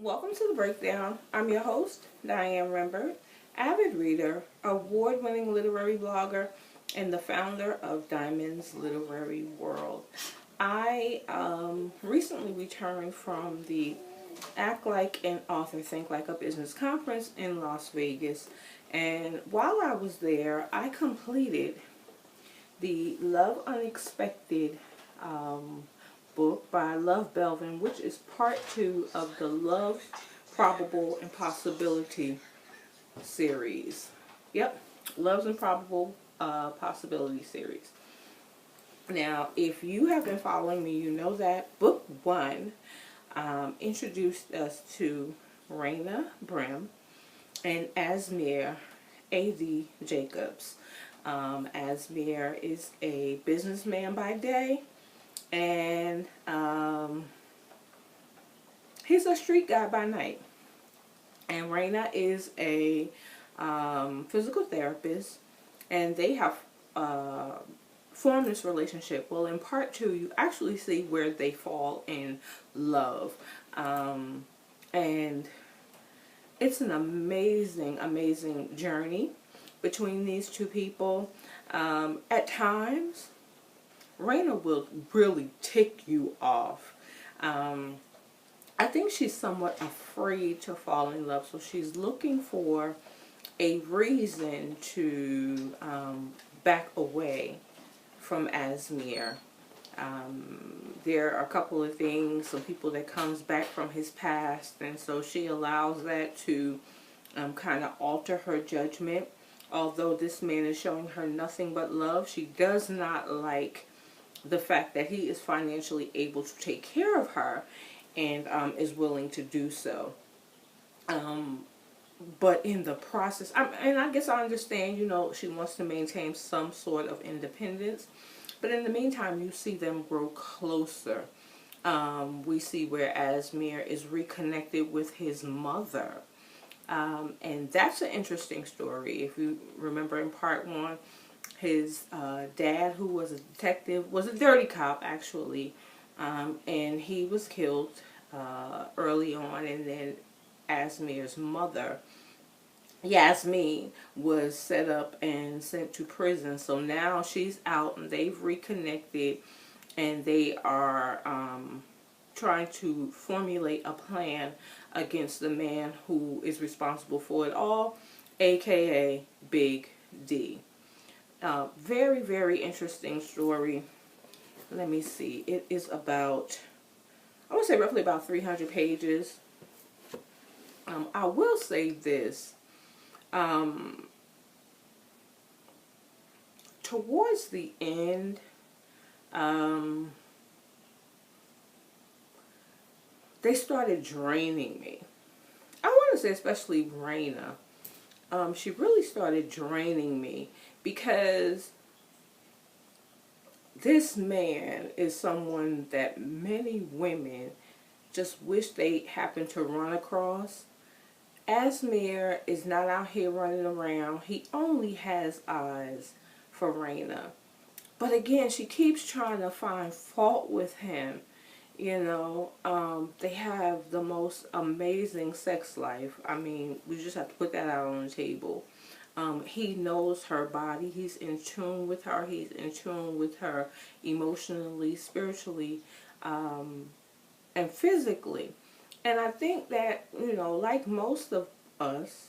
Welcome to the breakdown. I'm your host, Diane Rembert, avid reader, award-winning literary blogger, and the founder of Diamond's Literary World. I recently returned from the Act Like an Author, Think Like a Business conference in Las Vegas. And while I was there, I completed the Love Unexpected book by Belvin, which is part 2 of the Love, Probable, and Possibility series. Yep, Love's Improbable Possibility series. Now, if you have been following me, you know that book 1 introduced us to Rayna and Azmir Jacobs. Azmir is a businessman by day, and he's a street guy by night. And Rayna is a physical therapist, and they have formed this relationship. Well, in part 2, you actually see where they fall in love. And it's an amazing journey between these two people. At times, Rayna will really tick you off. I think she's somewhat afraid to fall in love, so she's looking for a reason to back away from Azmir. There are a couple of things, some people that comes back from his past, and so she allows that to kind of alter her judgment. Although this man is showing her nothing but love, she does not like the fact that he is financially able to take care of her and is willing to do so. But in the process, and I guess I understand, you know, she wants to maintain some sort of independence. But in the meantime, you see them grow closer. We see where Azmir is reconnected with his mother. And that's an interesting story. If you remember in part 1, his dad, who was a detective, was a dirty cop actually, and he was killed early on. And then Azmir's mother, Yasmin, was set up and sent to prison. So now she's out and they've reconnected, and they are trying to formulate a plan against the man who is responsible for it all, aka Big D. Very interesting story. Let me see. It is about, I would say roughly about 300 pages. I will say this. Towards the end, they started draining me. I want to say especially Rayna. She really started draining me because this man is someone that many women just wish they happened to run across. Azmir is not out here running around. He only has eyes for Rayna. But again, she keeps trying to find fault with him. You know, they have the most amazing sex life. I mean, we just have to put that out on the table. He knows her body. He's in tune with her. He's in tune with her emotionally, spiritually, and physically. And I think that, you know, like most of us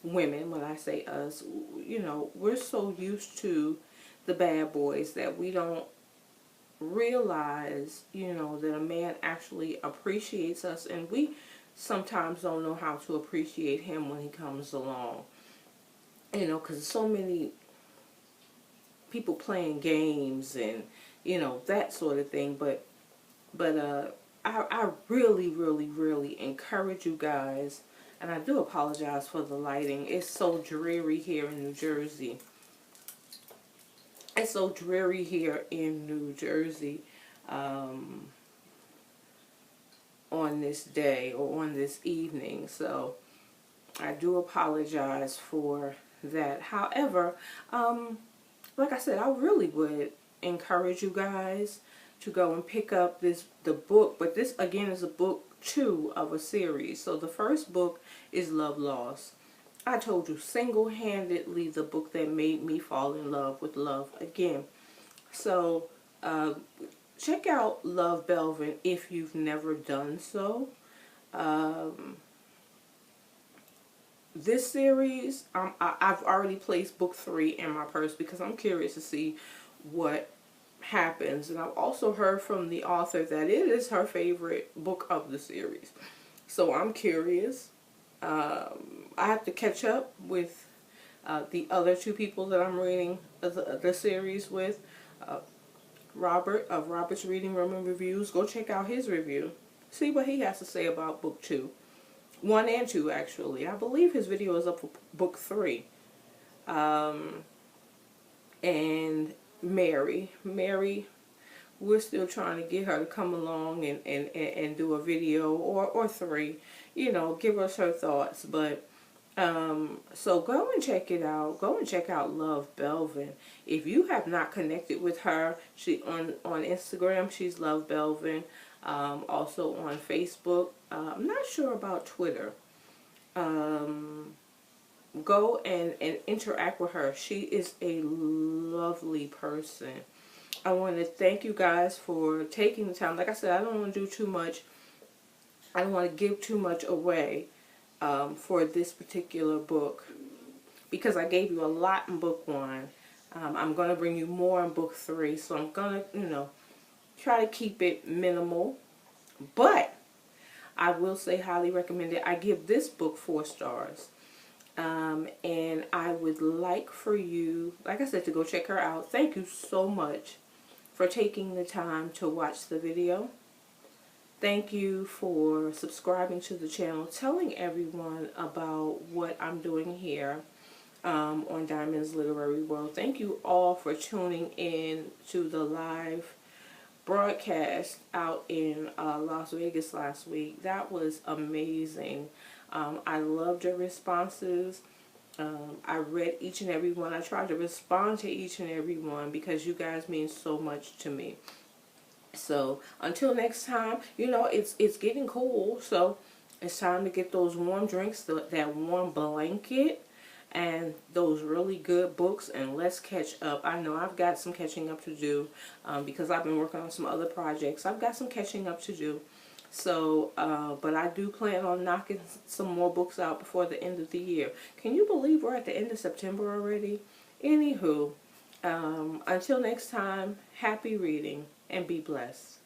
women, when I say us, you know, we're so used to the bad boys that we don't realize, you know, that a man actually appreciates us, and we sometimes don't know how to appreciate him when he comes along. You know, because so many people playing games and, you know, that sort of thing. But I really encourage you guys, and I do apologize for the lighting. It's so dreary here in New Jersey. It's so dreary here in New Jersey on this day or on this evening. So I do apologize for that. However, like I said, I really would encourage you guys to go and pick up the book. But this again is a book 2 of a series. So the first book is Love Lost. I told you, single-handedly the book that made me fall in love with love again. So check out Love Belvin if you've never done so. This series, I've already placed book 3 in my purse because I'm curious to see what happens. And I've also heard from the author that it is her favorite book of the series. So I'm curious. I have to catch up with the other 2 people that I'm reading the series with. Robert of Robert's Reading Room and Reviews. Go check out his review. See what he has to say about book 2. 1 and 2 actually. I believe his video is up for book 3. And Mary, we're still trying to get her to come along and do a video or 3, you know, give us her thoughts. But so go and check it out. Go and check out Love Belvin. If you have not connected with her, she on Instagram, she's Love Belvin. Also on Facebook. I'm not sure about Twitter. Go and interact with her. She is a lovely person. I want to thank you guys for taking the time. Like I said, I don't want to do too much. I don't want to give too much away for this particular book because I gave you a lot in book 1. I'm going to bring you more in book 3. So I'm going to, you know, try to keep it minimal. But I will say highly recommended. I give this book 4 stars. And I would like for you, like I said, to go check her out. Thank you so much for taking the time to watch the video. Thank you for subscribing to the channel, telling everyone about what I'm doing here on Diamond's Literary World. Thank you all for tuning in to the live broadcast out in Las Vegas last week. That was amazing. I loved your responses. I read each and every one. I tried to respond to each and every one because you guys mean so much to me. So until next time, you know, it's getting cool, so it's time to get those warm drinks, that warm blanket, and those really good books, and let's catch up. I know I've got some catching up to do because I've been working on some other projects. I've got some catching up to do. So, but I do plan on knocking some more books out before the end of the year. Can you believe we're at the end of September already? Anywho, until next time, happy reading and be blessed.